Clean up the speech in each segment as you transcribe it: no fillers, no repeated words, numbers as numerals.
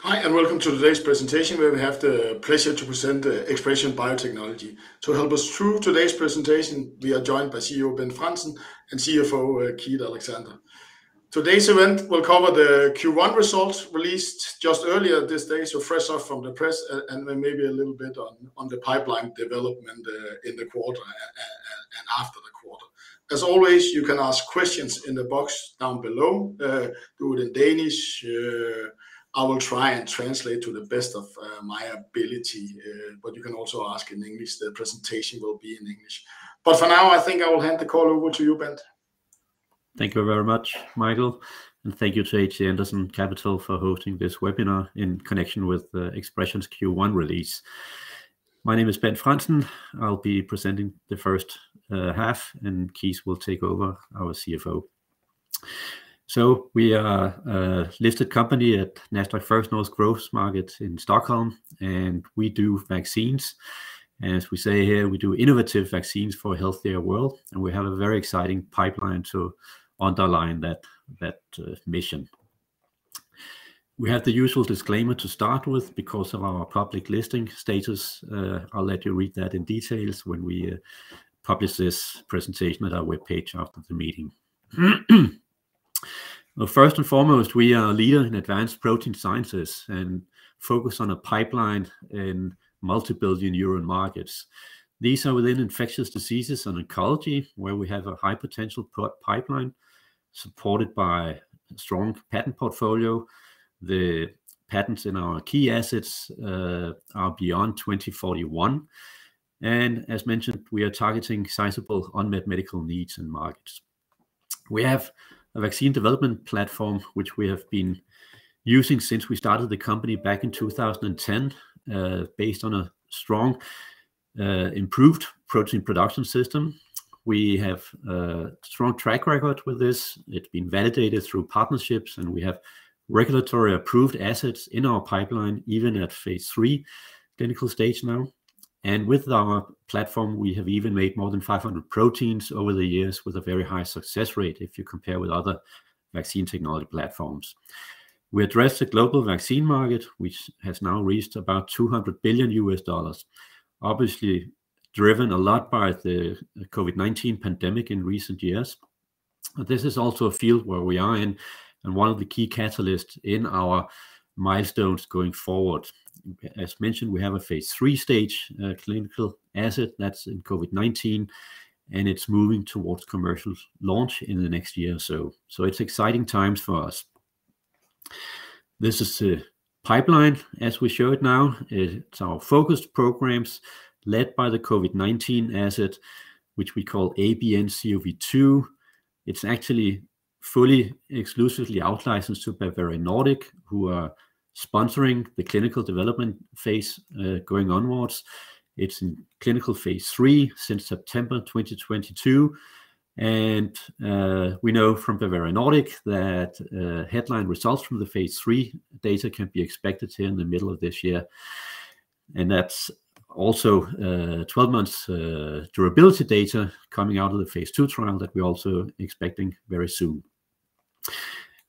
Hi, and welcome to today's presentation, where we have the pleasure to present ExpreS2ion Biotechnology. To help us through today's presentation, we are joined by CEO Ben Frandsen and CFO Keith Alexander. Today's event will cover the Q1 results released just earlier this day, so fresh off from the press, and maybe a little bit on the pipeline development in the quarter and after the quarter. As always, you can ask questions in the box down below. Do it in Danish. I will try and translate to the best of my ability, but you can also ask in English. The presentation will be in English. But for now, I think I will hand the call over to you, Bent. Thank you very much, Michael, and thank you to HC Andersen Capital for hosting this webinar in connection with ExpreS2ion's Q1 release. My name is Ben Frandsen. I'll be presenting the first half, and Keith will take over, our CFO. So we are a listed company at Nasdaq First North Growth Market in Stockholm, and we do vaccines. As we say here, we do innovative vaccines for a healthier world, and we have a very exciting pipeline to underline that mission. We have the usual disclaimer to start with because of our public listing status. I'll let you read that in details when we publish this presentation at our webpage after the meeting. Well, first and foremost, we are a leader in advanced protein sciences and focus on a pipeline in multi-billion euro markets. These are within infectious diseases and oncology, where we have a high potential pipeline supported by a strong patent portfolio. The patents in our key assets are beyond 2041. And as mentioned, we are targeting sizable unmet medical needs and markets. We have a vaccine development platform, which we have been using since we started the company back in 2010, based on a strong, improved protein production system. We have a strong track record with this. It's been validated through partnerships, and we have regulatory approved assets in our pipeline, even at phase 3 clinical stage now. And with our platform, we have even made more than 500 proteins over the years with a very high success rate if you compare with other vaccine technology platforms. We address the global vaccine market, which has now reached about $200 billion, obviously driven a lot by the COVID-19 pandemic in recent years. But this is also a field where we are in, and one of the key catalysts in our milestones going forward. As mentioned, we have a phase 3 stage clinical asset that's in COVID-19, and it's moving towards commercial launch in the next year or so. So it's exciting times for us. This is the pipeline as we show it now. It's our focused programs led by the COVID-19 asset, which we call ABNCoV2. It's actually fully exclusively out-licensed to Bavarian Nordic, who are sponsoring the clinical development phase going onwards. It's in clinical phase 3 since September 2022. And we know from Bavarian Nordic that headline results from the phase 3 data can be expected here in the middle of this year. And that's also 12 months durability data coming out of the phase 2 trial that we're also expecting very soon.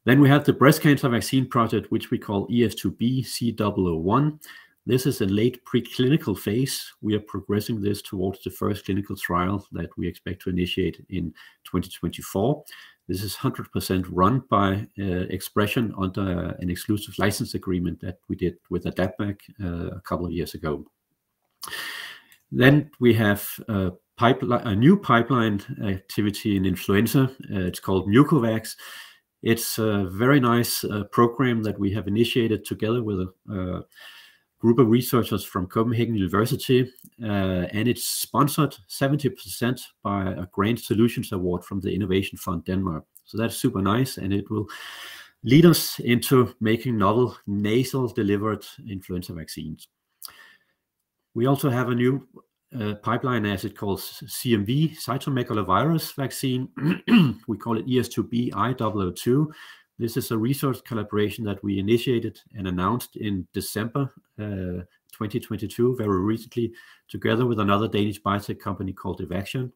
Then we have the breast cancer vaccine project, which we call ES2B-C001. This is a late preclinical phase. We are progressing this towards the first clinical trial that we expect to initiate in 2024. This is 100% run by ExpreS2ion under an exclusive license agreement that we did with AdaptVac a couple of years ago. Then we have a new pipeline activity in influenza. It's called Mucovax. It's a very nice program that we have initiated together with a group of researchers from Copenhagen University, and it's sponsored 70% by a Grant Solutions Award from the Innovation Fund Denmark. So that's super nice, and it will lead us into making novel nasal delivered influenza vaccines. We also have a new pipeline asset called CMV, cytomegalovirus vaccine. We call it ES2B-I002. This is a research collaboration that we initiated and announced in December 2022, very recently, together with another Danish biotech company called Evaxion.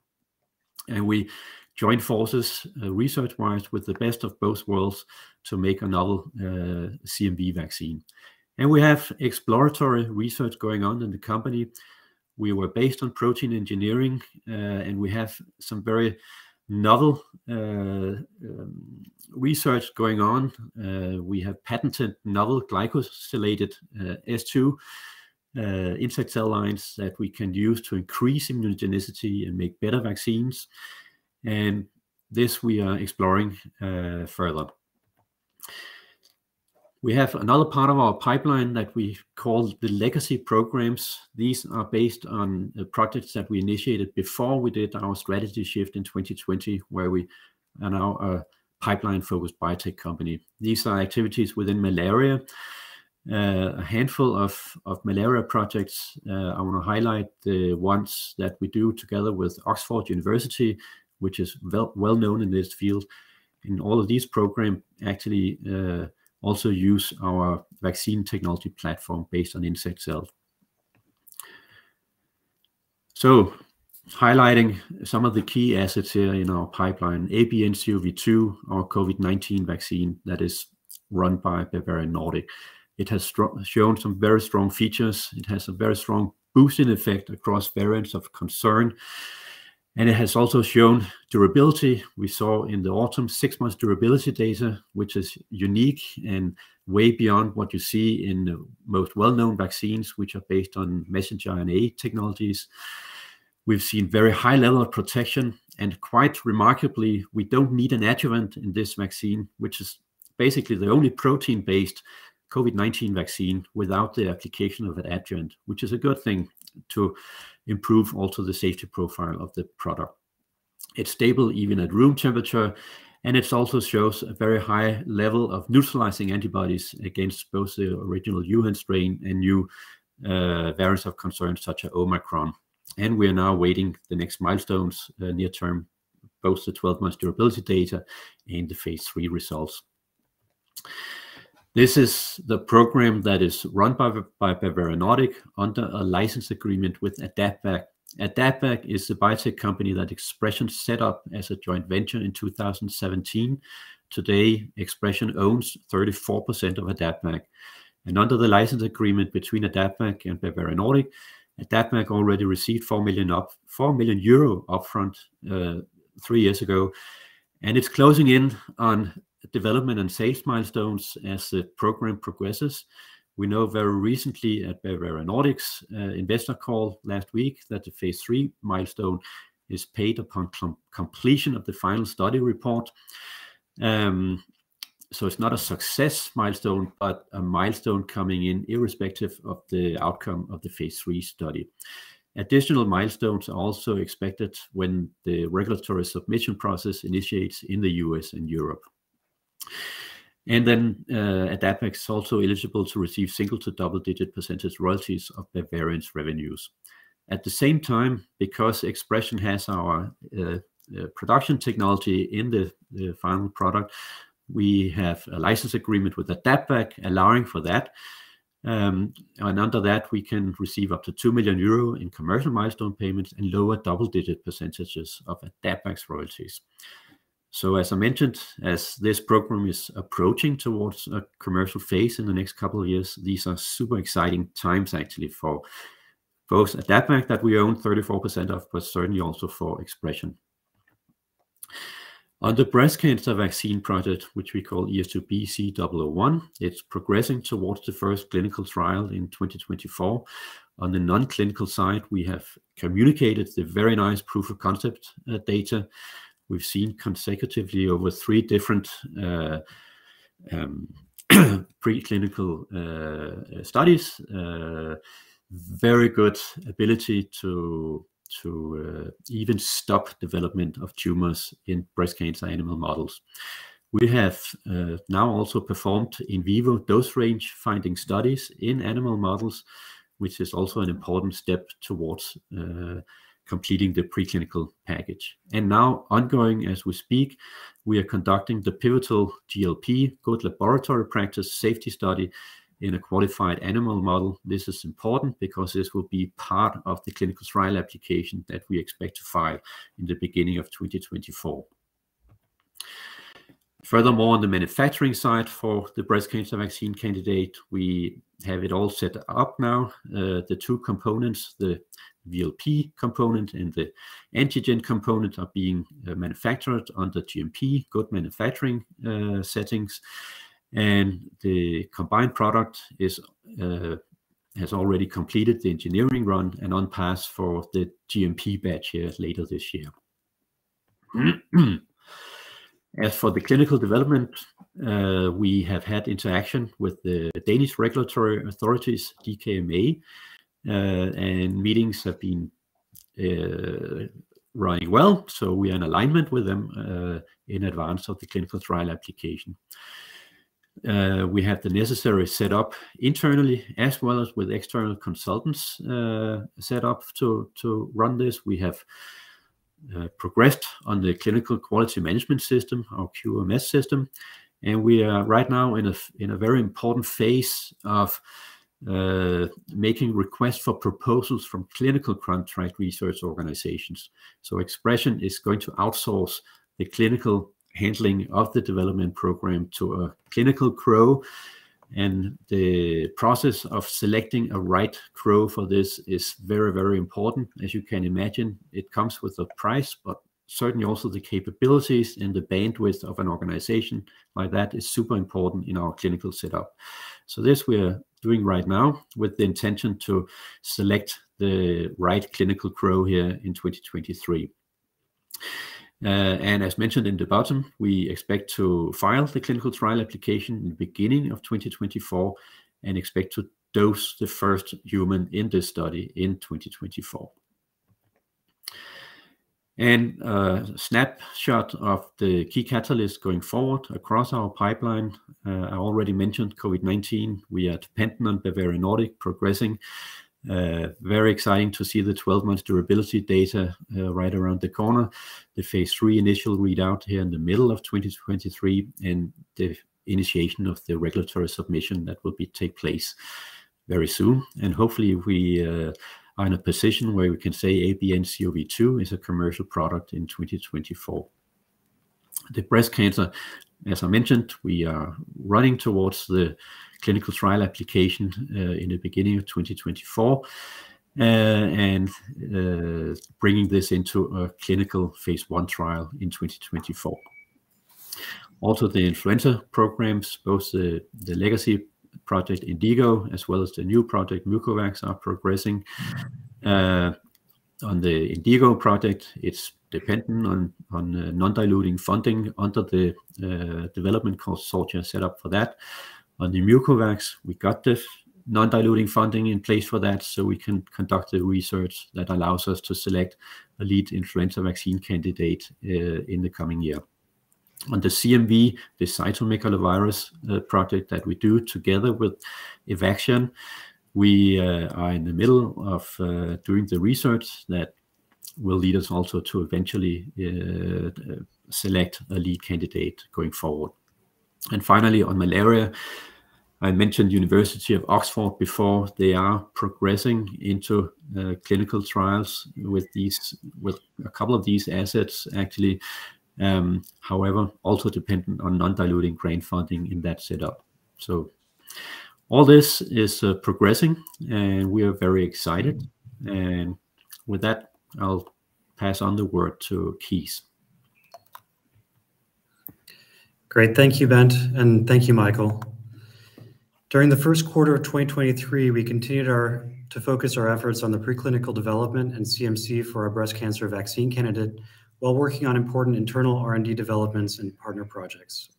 And we joined forces research-wise with the best of both worlds to make a novel CMV vaccine. And we have exploratory research going on in the company. We were based on protein engineering, and we have some very novel research going on. We have patented novel glycosylated S2 insect cell lines that we can use to increase immunogenicity and make better vaccines. And this we are exploring further. We have another part of our pipeline that we call the legacy programs. These are based on projects that we initiated before we did our strategy shift in 2020, where we are now a pipeline-focused biotech company. These are activities within malaria, a handful of malaria projects. I want to highlight the ones that we do together with Oxford University, which is well known in this field. In all of these programs, actually also use our vaccine technology platform based on insect cells. So, highlighting some of the key assets here in our pipeline: ABNCoV2, our COVID-19 vaccine that is run by Bavarian Nordic. It has shown some very strong features. It has a very strong boosting effect across variants of concern. And it has also shown durability. We saw in the autumn 6 months durability data, which is unique and way beyond what you see in the most well-known vaccines, which are based on messenger RNA technologies. We've seen very high level of protection, and quite remarkably, we don't need an adjuvant in this vaccine, which is basically the only protein-based COVID-19 vaccine without the application of an adjuvant, which is a good thing to improve also the safety profile of the product. It's stable even at room temperature, and it also shows a very high level of neutralizing antibodies against both the original Wuhan strain and new variants of concern such as Omicron. And we are now waiting the next milestones near term, both the 12 months durability data and the phase 3 results. This is the program that is run by Bavarian Nordic under a license agreement with AdaptVac. AdaptVac is the biotech company that ExpreS2ion set up as a joint venture in 2017. Today, ExpreS2ion owns 34% of AdaptVac. And under the license agreement between AdaptVac and Bavarian Nordic, AdaptVac already received 4 million euro upfront 3 years ago. And it's closing in on development and sales milestones as the program progresses. We know very recently at Bavarian Nordic's investor call last week that the phase 3 milestone is paid upon completion of the final study report. So it's not a success milestone, but a milestone coming in irrespective of the outcome of the phase 3 study. Additional milestones are also expected when the regulatory submission process initiates in the US and Europe. And then AdaptVac is also eligible to receive single to double-digit % royalties of Bavarian's revenues. At the same time, because ExpreS2ion has our production technology in the final product, we have a license agreement with AdaptVac allowing for that. And under that, we can receive up to 2 million euro in commercial milestone payments and lower double-digit percentages of AdaptVac's royalties. So as I mentioned, as this program is approaching towards a commercial phase in the next couple of years, these are super exciting times actually for both AdaptVac that we own 34% of, but certainly also for ExpreS2ion. On the breast cancer vaccine project, which we call ES2B-C001, it's progressing towards the first clinical trial in 2024. On the non-clinical side, we have communicated the very nice proof of concept data. We've seen consecutively over 3 different preclinical studies, very good ability to even stop development of tumors in breast cancer animal models. We have now also performed in vivo dose range finding studies in animal models, which is also an important step towards completing the preclinical package. And now, ongoing as we speak, we are conducting the pivotal GLP, good laboratory practice safety study in a qualified animal model. This is important because this will be part of the clinical trial application that we expect to file in the beginning of 2024. Furthermore, on the manufacturing side for the breast cancer vaccine candidate, we have it all set up now. The two components, the VLP component and the antigen component, are being manufactured under GMP, good manufacturing settings. And the combined product has already completed the engineering run and on pass for the GMP batch here later this year. As for the clinical development, we have had interaction with the Danish regulatory authorities, DKMA, and meetings have been running well, so we are in alignment with them in advance of the clinical trial application. We have the necessary setup internally as well as with external consultants set up to run this. We have progressed on the clinical quality management system, our QMS system, and we are right now in a very important phase of making requests for proposals from clinical contract research organizations. So ExpreS2ion is going to outsource the clinical handling of the development program to a clinical CRO, and the process of selecting a right CRO for this is very, very important. As you can imagine, it comes with a price, but certainly also the capabilities and the bandwidth of an organization like that is super important in our clinical setup. So this we are doing right now with the intention to select the right clinical CRO here in 2023. And as mentioned in the bottom, we expect to file the clinical trial application in the beginning of 2024 and expect to dose the first human in this study in 2024. And a snapshot of the key catalysts going forward across our pipeline. I already mentioned COVID-19. We are dependent on Bavarian Nordic progressing. Very exciting to see the 12 months durability data right around the corner, the phase 3 initial readout here in the middle of 2023, and the initiation of the regulatory submission that will take place very soon. And hopefully we are in a position where we can say ABNCoV2 is a commercial product in 2024. The breast cancer, as I mentioned, we are running towards the clinical trial application in the beginning of 2024 and bringing this into a clinical phase 1 trial in 2024. Also the influenza programs, both the legacy project Indigo as well as the new project Mucovax are progressing. On the Indigo project, it's dependent on non-diluting funding under the development consortia set up for that. On the Mucovax, we got the non-diluting funding in place for that, so we can conduct the research that allows us to select a lead influenza vaccine candidate in the coming year. On the CMV, the cytomegalovirus project that we do together with Evaxion, we are in the middle of doing the research that will lead us also to eventually select a lead candidate going forward. And finally, on malaria, I mentioned University of Oxford before. They are progressing into clinical trials with a couple of these assets actually. However, also dependent on non-diluting grant funding in that setup. So all this is progressing, and we are very excited. And with that, I'll pass on the word to Kees. Great, thank you, Bent, and thank you, Michael. During the first quarter of 2023, we continued to focus our efforts on the preclinical development and CMC for our breast cancer vaccine candidate while working on important internal R&D developments and partner projects.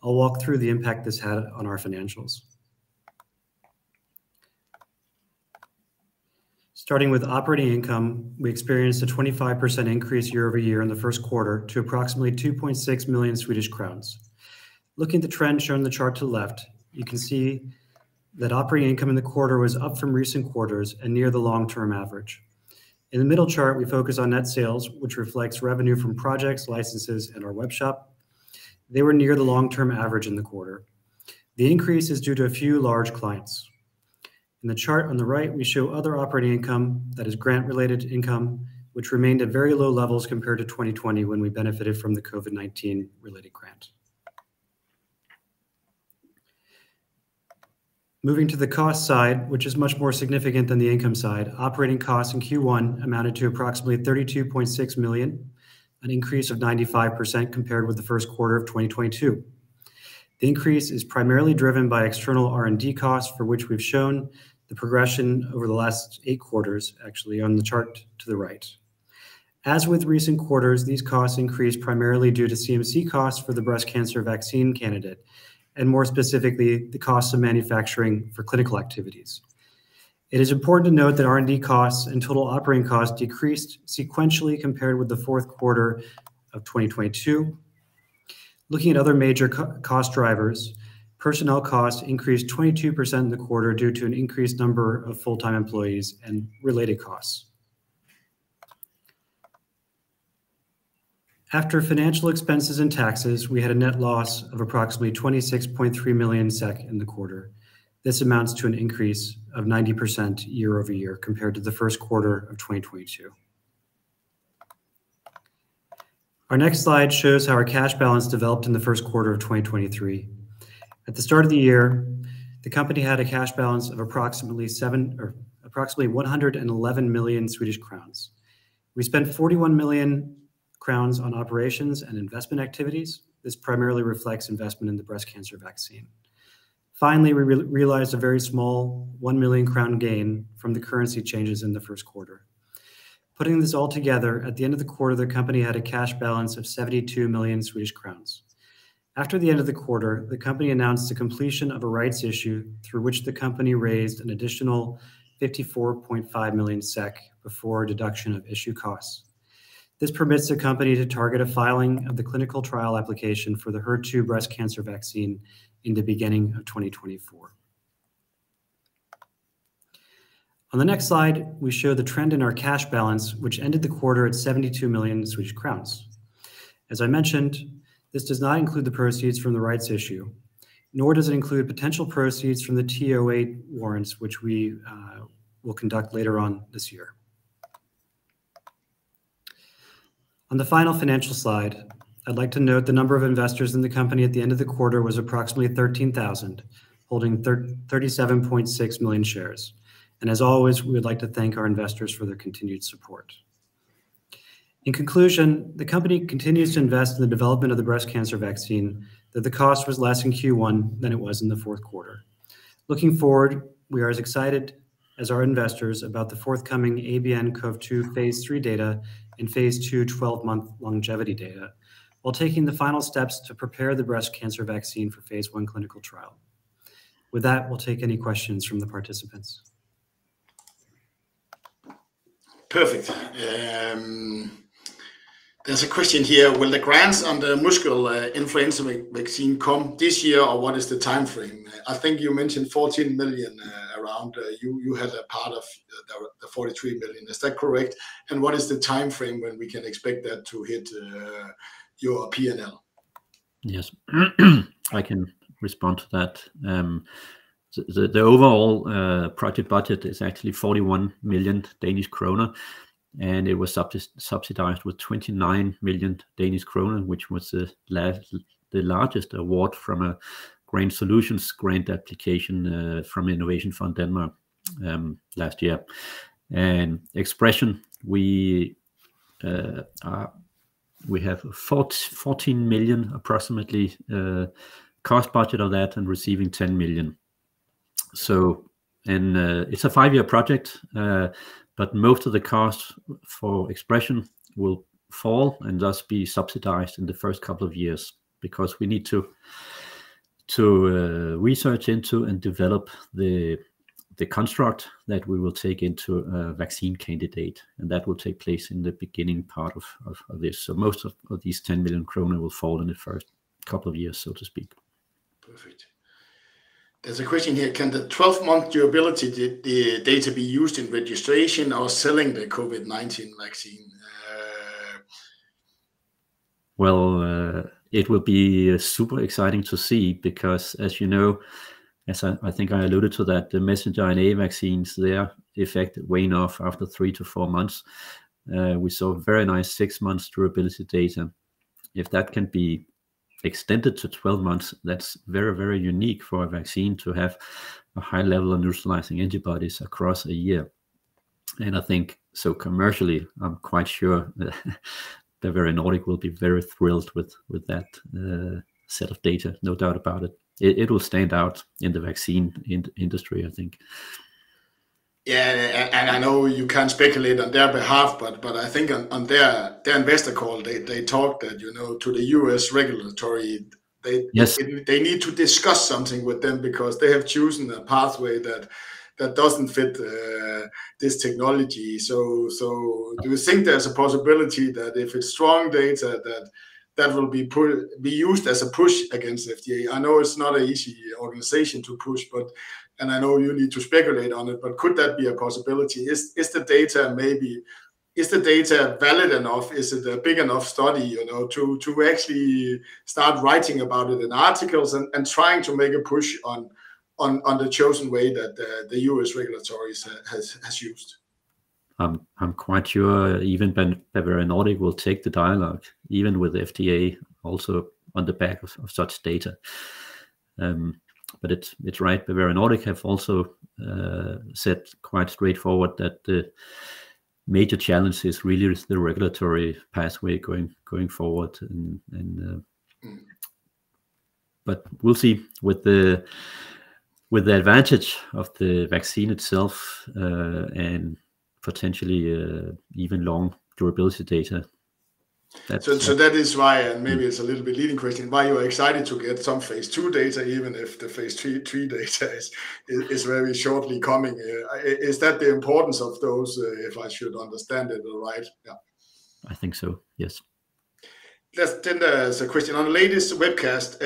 I'll walk through the impact this had on our financials. Starting with operating income, we experienced a 25% increase year over year in the first quarter to approximately 2.6 million Swedish crowns. Looking at the trend shown in the chart to the left, you can see that operating income in the quarter was up from recent quarters and near the long-term average. In the middle chart, we focus on net sales, which reflects revenue from projects, licenses, and our web shop. They were near the long-term average in the quarter. The increase is due to a few large clients. In the chart on the right, we show other operating income, that is grant-related income, which remained at very low levels compared to 2020 when we benefited from the COVID-19 related grant. Moving to the cost side, which is much more significant than the income side, operating costs in Q1 amounted to approximately 32.6 million, an increase of 95% compared with the first quarter of 2022. The increase is primarily driven by external R&D costs, for which we've shown the progression over the last 8 quarters, actually on the chart to the right. As with recent quarters, these costs increased primarily due to CMC costs for the breast cancer vaccine candidate, and more specifically, the costs of manufacturing for clinical activities. It is important to note that R&D costs and total operating costs decreased sequentially compared with the fourth quarter of 2022. Looking at other major cost drivers, personnel costs increased 22% in the quarter due to an increased number of full-time employees and related costs. After financial expenses and taxes, we had a net loss of approximately 26.3 million SEK in the quarter. This amounts to an increase of 90% year-over-year compared to the first quarter of 2022. Our next slide shows how our cash balance developed in the first quarter of 2023. At the start of the year, the company had a cash balance of approximately 111 million Swedish crowns. We spent 41 million crowns on operations and investment activities. This primarily reflects investment in the breast cancer vaccine. Finally, we realized a very small 1 million crown gain from the currency changes in the first quarter. Putting this all together, at the end of the quarter, the company had a cash balance of 72 million Swedish crowns. After the end of the quarter, the company announced the completion of a rights issue through which the company raised an additional 54.5 million SEK before deduction of issue costs. This permits the company to target a filing of the clinical trial application for the HER2 breast cancer vaccine in the beginning of 2024. On the next slide, we show the trend in our cash balance, which ended the quarter at 72 million Swedish crowns. As I mentioned, this does not include the proceeds from the rights issue, nor does it include potential proceeds from the T08 warrants, which we will conduct later on this year. On the final financial slide, I'd like to note the number of investors in the company at the end of the quarter was approximately 13,000, holding 37.6 million shares. And as always, we would like to thank our investors for their continued support. In conclusion, the company continues to invest in the development of the breast cancer vaccine, though the cost was less in Q1 than it was in the fourth quarter. Looking forward, we are as excited as our investors about the forthcoming ABNCoV2 phase 3 data and phase 2 12-month longevity data, while taking the final steps to prepare the breast cancer vaccine for phase 1 clinical trial. With that, we'll take any questions from the participants. Perfect. There's a question here. Will the grants on the muscle influenza vaccine come this year, or what is the time frame? I think you mentioned 14 million around. You had a part of the 43 million. Is that correct? And what is the time frame when we can expect that to hit your P&L? Yes, I can respond to that. The overall project budget is actually 41 million Danish kroner, and it was subsidized with 29 million Danish kroner, which was the largest award from a grant solutions grant application from Innovation Fund Denmark last year. And ExpreS2ion, we have 14 million approximately cost budget of that, and receiving 10 million. So, and it's a 5-year project, but most of the costs for ExpreS2ion will fall and thus be subsidized in the first couple of years, because we need to research into and develop the construct that we will take into a vaccine candidate, and that will take place in the beginning part of this. So most of these 10 million kroner will fall in the first couple of years, so to speak. Perfect. There's a question here. Can the 12-month durability the data be used in registration or selling the COVID-19 vaccine? Well, it will be super exciting to see, because as you know, as I think I alluded to that, the messenger RNA vaccines, their effect wane off after 3 to 4 months. We saw very nice 6 months durability data. If that can be extended to 12 months, that's very, very unique for a vaccine to have a high level of neutralizing antibodies across a year. And I think, so commercially, I'm quite sure that Bavarian Nordic will be very thrilled with that set of data, no doubt about it. It will stand out in the vaccine industry, I think. Yeah, and I know you can't speculate on their behalf, but I think on their investor call, they talked that, to the US regulatory, they need to discuss something with them because they have chosen a pathway that doesn't fit this technology. So do you think there's a possibility that if it's strong data that will be used as a push against FDA? I know it's not an easy organization to push, and I know you need to speculate on it, but could that be a possibility? Is the data valid enough? Is it a big enough study, to actually start writing about it in articles and trying to make a push on the chosen way that the US regulatories has used? I'm quite sure even Bavarian Nordic will take the dialogue, even with FDA, also on the back of such data. But it's right. Bavarian Nordic have also said quite straightforward that the major challenge is really the regulatory pathway going forward. But we'll see with the advantage of the vaccine itself and potentially even long durability data. So that is why, and maybe it's a little bit leading question, why you are excited to get some phase 2 data, even if the phase 3 data is very shortly coming. Is that the importance of those, if I should understand it right? Yeah, I think so, yes. Then there's a question. On the latest webcast,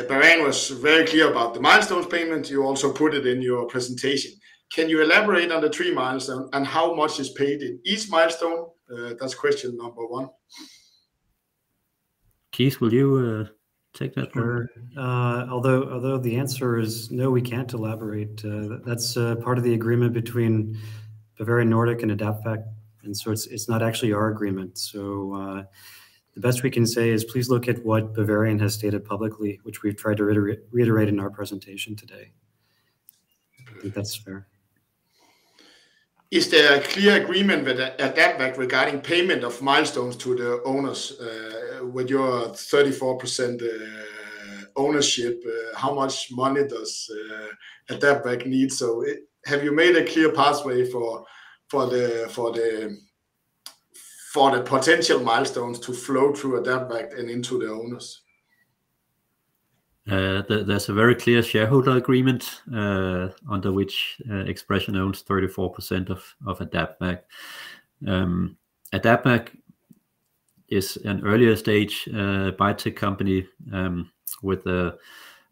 Bavarian was very clear about the milestones payment. You also put it in your presentation. Can you elaborate on the 3 milestones and how much is paid in each milestone? That's question number 1. Keith, will you take that? Sure. Although the answer is no, we can't elaborate. That's part of the agreement between Bavarian Nordic and AdaptVac, and so it's not actually our agreement. So the best we can say is please look at what Bavarian has stated publicly, which we've tried to reiterate in our presentation today. I think that's fair. Is there a clear agreement with AdaptVac regarding payment of milestones to the owners? With your 34% ownership, how much money does AdaptVac need? So have you made a clear pathway for the potential milestones to flow through AdaptVac and into the owners? There's a very clear shareholder agreement under which ExpreS2ion owns 34% of AdaptVac. AdaptVac is an earlier stage biotech company with a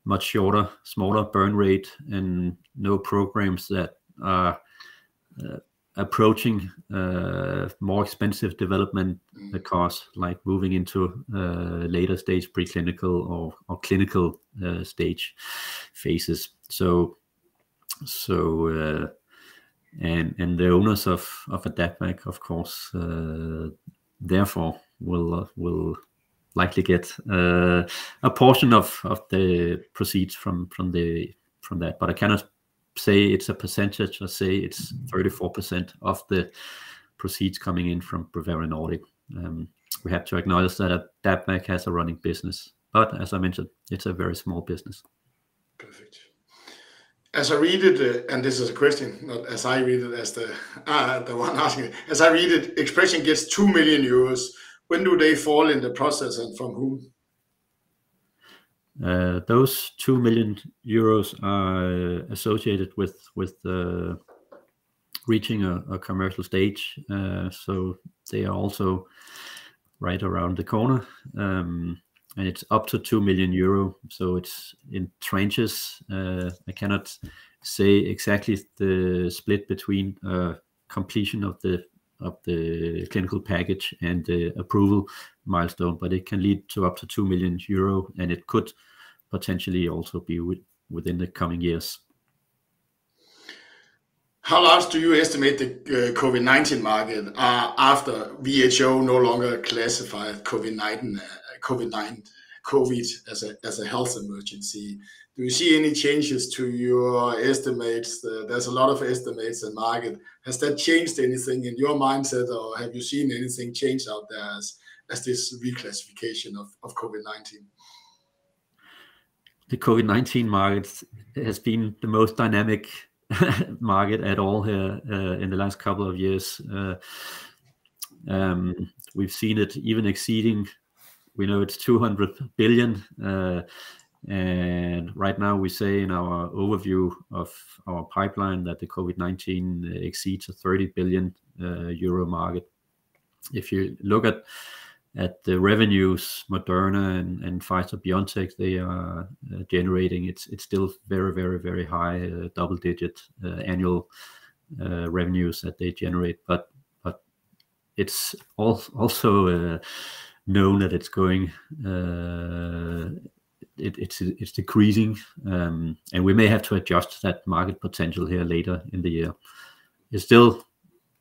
much shorter, smaller burn rate and no programs that are approaching more expensive development costs, like moving into later stage preclinical or clinical stage phases. So and the owners of AdaptVac, of course, therefore will likely get a portion of the proceeds from that, but I cannot say it's a percentage or say it's 34% of the proceeds coming in from Bavarian Nordic. We have to acknowledge that AdaptVac has a running business, but as I mentioned, it's a very small business. Perfect. As I read it, and this is a question, not as I read it as the one asking it. As I read it, ExpreS2ion gets 2 million euros. When do they fall in the process and from whom? Those 2 million euros are associated with reaching a commercial stage, so they are also right around the corner, and it's up to 2 million euro, so it's in tranches. I cannot say exactly the split between completion of the clinical package and the approval milestone, but it can lead to up to 2 million euro, and it could potentially also be within the coming years. How large do you estimate the COVID-19 market after WHO no longer classified COVID-19 COVID as a health emergency. Do you see any changes to your estimates? There's a lot of estimates in market. Has that changed anything in your mindset, or have you seen anything change out there as this reclassification of COVID-19? The COVID-19 market has been the most dynamic market at all here in the last couple of years. We've seen it even exceeding, we know it's 200 billion. And right now we say in our overview of our pipeline that the COVID-19 exceeds a 30 billion euro market. If you look at the revenues, Moderna and Pfizer-BioNTech, they are generating, it's still very, very, very high, double-digit annual revenues that they generate. But it's also known that it's going, it's decreasing, and we may have to adjust that market potential here later in the year. It's still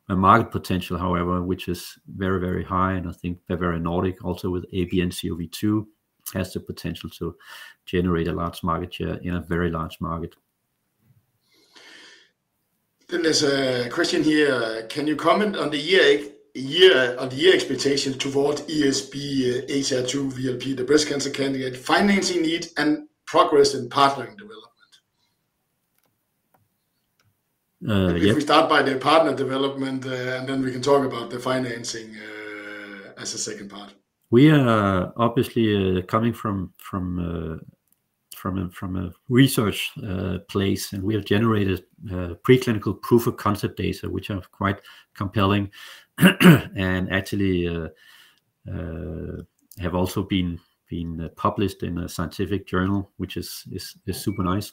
a market potential, however, which is very, very high, and I think Bavarian Nordic, also with ABNCoV2, has the potential to generate a large market share in a very large market. Then there's a question here. Can you comment on the year expectations toward ESB HR2 VLP, the breast cancer candidate, financing need and progress in partnering development? If we start by the partner development, and then we can talk about the financing as a second part. We are obviously coming from a research place, and we have generated preclinical proof of concept data, which are quite compelling, and actually have also been published in a scientific journal, which is super nice.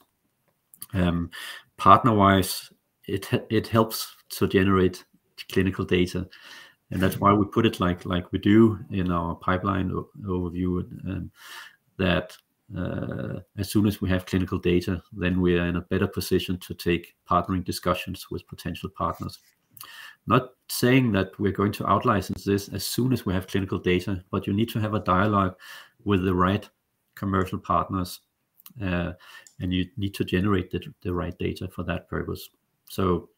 Partner-wise, it helps to generate clinical data, and that's why we put it like we do in our pipeline overview, that as soon as we have clinical data, then we are in a better position to take partnering discussions with potential partners. Not saying that we're going to out-license this as soon as we have clinical data, but you need to have a dialogue with the right commercial partners, and you need to generate the right data for that purpose. So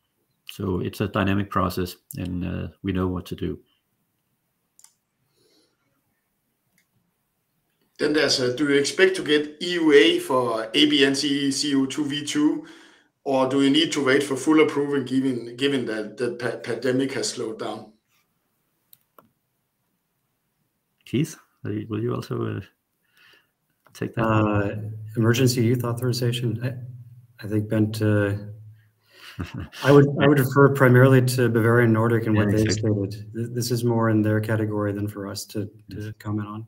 it's a dynamic process, and we know what to do. Then there's do you expect to get EUA for ABNCoV2, or do you need to wait for full approval given that the pandemic has slowed down? Keith, will you also take that? Emergency use authorization. I think Bent. I would refer primarily to Bavarian Nordic and what they stated. This is more in their category than for us to comment on.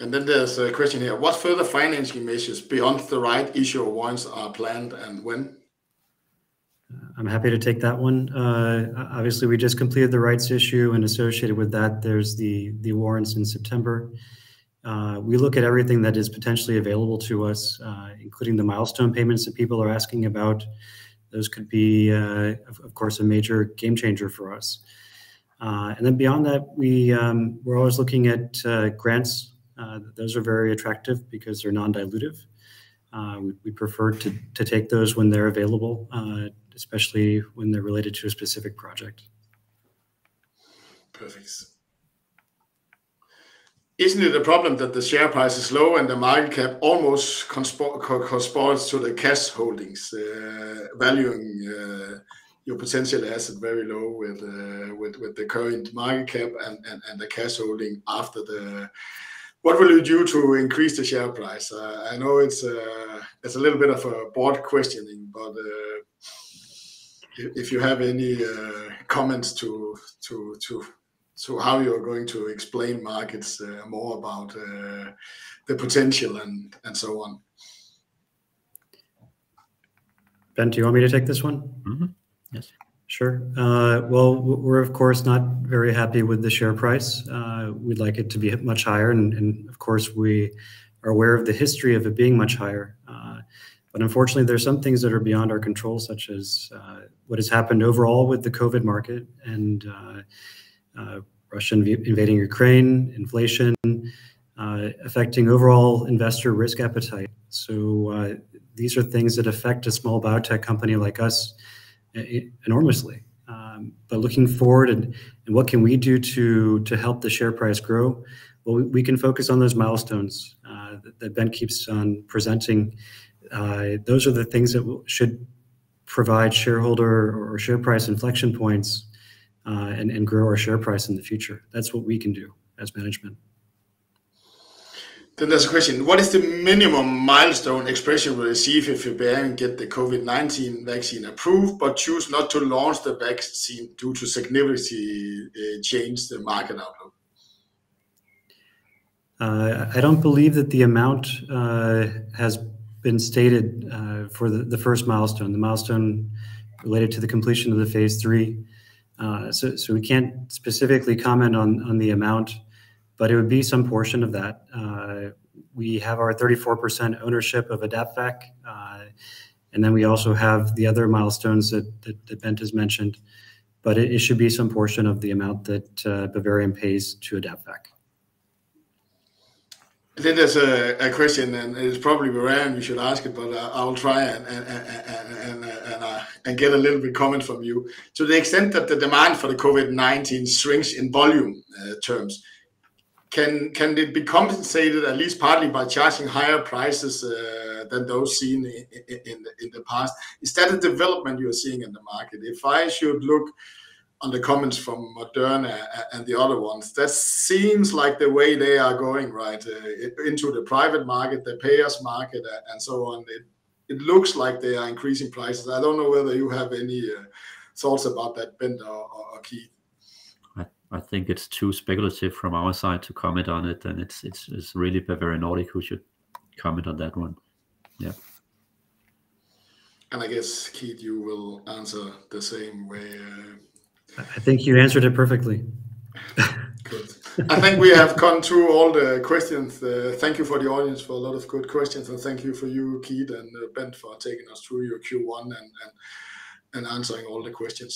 And then there's a question here. What further financing measures beyond the right issue of warrants are planned, and when? I'm happy to take that one. Obviously, we just completed the rights issue, and associated with that, there's the warrants in September. We look at everything that is potentially available to us, including the milestone payments that people are asking about. Those could be, of course, a major game changer for us. And then beyond that, we're always looking at grants. Those are very attractive because they're non-dilutive. We prefer to take those when they're available, especially when they're related to a specific project. Perfect. Isn't it a problem that the share price is low and the market cap almost corresponds to the cash holdings, valuing your potential asset very low with the current market cap and the cash holding after the? What will you do to increase the share price? I know it's a little bit of a broad questioning, but if you have any comments to how you're going to explain markets more about the potential and so on. Ben, do you want me to take this one? Mm-hmm. Yes. Sure. Well, we're of course not very happy with the share price. We'd like it to be much higher, and of course we are aware of the history of it being much higher. But unfortunately, there's some things that are beyond our control, such as what has happened overall with the COVID market, and Russia invading Ukraine, inflation, affecting overall investor risk appetite. So these are things that affect a small biotech company like us enormously. But looking forward, and what can we do to help the share price grow? Well, we can focus on those milestones that Ben keeps on presenting. Those are the things that should provide shareholder or share price inflection points and grow our share price in the future. That's what we can do as management. Then there's a question. What is the minimum milestone ExpreS2ion will receive if Bavarian get the COVID-19 vaccine approved, but choose not to launch the vaccine due to significantly change the market outlook? I don't believe that the amount has been stated for the first milestone, the milestone related to the completion of the phase 3. So we can't specifically comment on the amount, but it would be some portion of that. We have our 34% ownership of AdaptVac, and then we also have the other milestones that Bent has mentioned, but it should be some portion of the amount that Bavarian pays to AdaptVac. Then there's a question, and it's probably Bavarian, you should ask it, but I'll try and get a little bit comment from you. To the extent that the demand for the COVID-19 shrinks in volume terms, can it be compensated at least partly by charging higher prices than those seen in the past? Is that a development you're seeing in the market? If I should look on the comments from Moderna and the other ones, that seems like the way they are going, right, into the private market, the payers market, and so on. It looks like they are increasing prices. I don't know whether you have any thoughts about that, Bent or Keith. I think it's too speculative from our side to comment on it, and it's really Bavarian Nordic who should comment on that one. Yeah. And I guess, Keith, you will answer the same way. I think you answered it perfectly. Good. I think we have gone through all the questions. Thank you for the audience for a lot of good questions, and thank you for you, Keith and Bent, for taking us through your Q1 and answering all the questions.